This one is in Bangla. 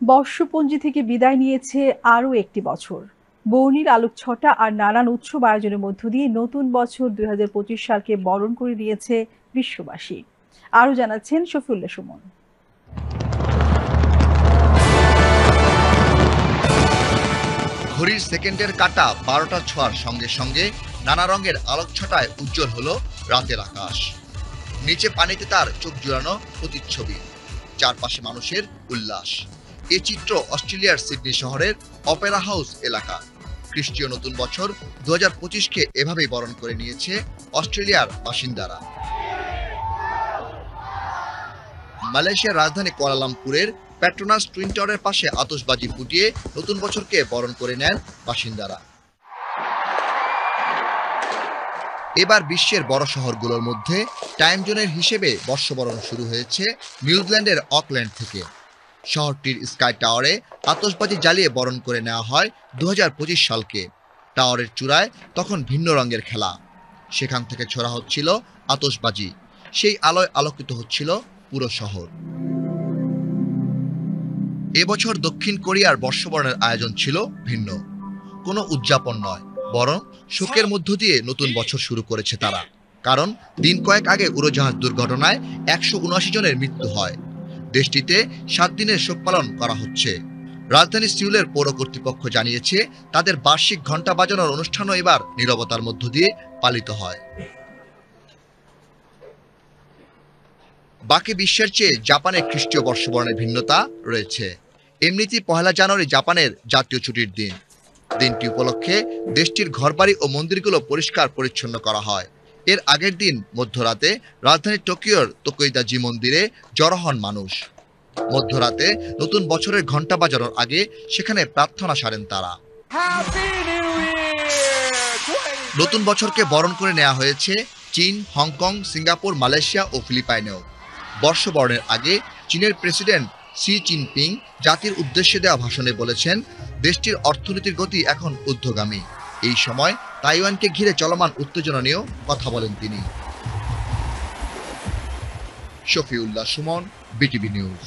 বর্ষপঞ্জি থেকে বিদায় নিয়েছে আরও একটি বছর। বর্ণিল আলোকছটা আর নানান উৎসব আয়োজনের মধ্য দিয়ে নতুন বছর ২০২৫ সালকে বরণ করে দিয়েছে বিশ্ববাসী। আরও জানাচ্ছেন শফিউল্লাহ সুমন। ঘড়ির সেকেন্ডের কাঁটা ১২টা ছোঁয়ার সঙ্গে সঙ্গে নানা রঙের আলোকছটায় উজ্জ্বল হলো রাতের আকাশ। নিচে পানিতে তার চোখ জুড়ানো প্রতিচ্ছবি, চারপাশে মানুষের উল্লাস। এ চিত্র অস্ট্রেলিয়ার সিডনি শহরের অপেরা হাউস এলাকা। খ্রিস্টীয় নতুন বছর ২০২৫কে এভাবেই বরণ করে নিয়েছে অস্ট্রেলিয়ার বাসিন্দারা। মালয়েশিয়ার রাজধানী কুয়ালালামপুরের পেট্রোনাস টুইন টাওয়ারের পাশে আতশবাজি ফুটিয়ে নতুন বছরকে বরণ করে নেন বাসিন্দারা। এবার বিশ্বের বড় শহরগুলোর মধ্যে টাইম জোনের হিসেবে বর্ষবরণ শুরু হয়েছে নিউজিল্যান্ডের অকল্যান্ড থেকে। শহরটির স্কাই টাওয়ারে আতশবাজি জ্বালিয়ে বরণ করে নেওয়া হয় ২০২৫ সালকে। টাওয়ারের চূড়ায় তখন ভিন্ন রঙের খেলা, সেখান থেকে ছোড়া হচ্ছিল আতশবাজি। সেই আলোয় আলোকিত হচ্ছিল পুরো শহর। এবছর দক্ষিণ কোরিয়ার বর্ষবরণের আয়োজন ছিল ভিন্ন। কোনো উদযাপন নয়, বরং শোকের মধ্য দিয়ে নতুন বছর শুরু করেছে তারা। কারণ দিন কয়েক আগে উড়োজাহাজ দুর্ঘটনায় ১৭৯ জনের মৃত্যু হয়। দেশটিতে ৭ দিনের শোক পালন করা হচ্ছে। রাজধানী সিউলের পৌর কর্তৃপক্ষ জানিয়েছে, তাদের বার্ষিক ঘণ্টা বাজানোর অনুষ্ঠানও এবার নীরবতার মধ্য দিয়ে পালিত হয়। বাকি বিশ্বের চেয়ে জাপানের খ্রিস্টীয় বর্ষবরণের ভিন্নতা রয়েছে। এমনিতেই ১লা জানুয়ারি জাপানের জাতীয় ছুটির দিন। দিনটি উপলক্ষে দেশটির ঘরবাড়ি ও মন্দিরগুলো পরিষ্কার পরিচ্ছন্ন করা হয়। এর আগের দিন মধ্যরাতে রাজধানী টোকিওর তোকোইদাজি মন্দিরে জড়ো হন মানুষ। মধ্যরাতে নতুন বছরের ঘণ্টা বাজানোর আগে সেখানে প্রার্থনা সারেন তারা। নতুন বছরকে বরণ করে নেওয়া হয়েছে চীন, হংকং, সিঙ্গাপুর, মালয়েশিয়া ও ফিলিপাইনেও। বর্ষবরণের আগে চীনের প্রেসিডেন্ট শি জিনপিং জাতির উদ্দেশ্যে দেওয়া ভাষণে বলেছেন, দেশটির অর্থনীতির গতি এখন ঊর্ধ্বগামী। এই সময় তাইওয়ানকে ঘিরে চলমান উত্তেজনা নিয়েও কথা বলেন তিনি। Shafiullah Suman, BTV news.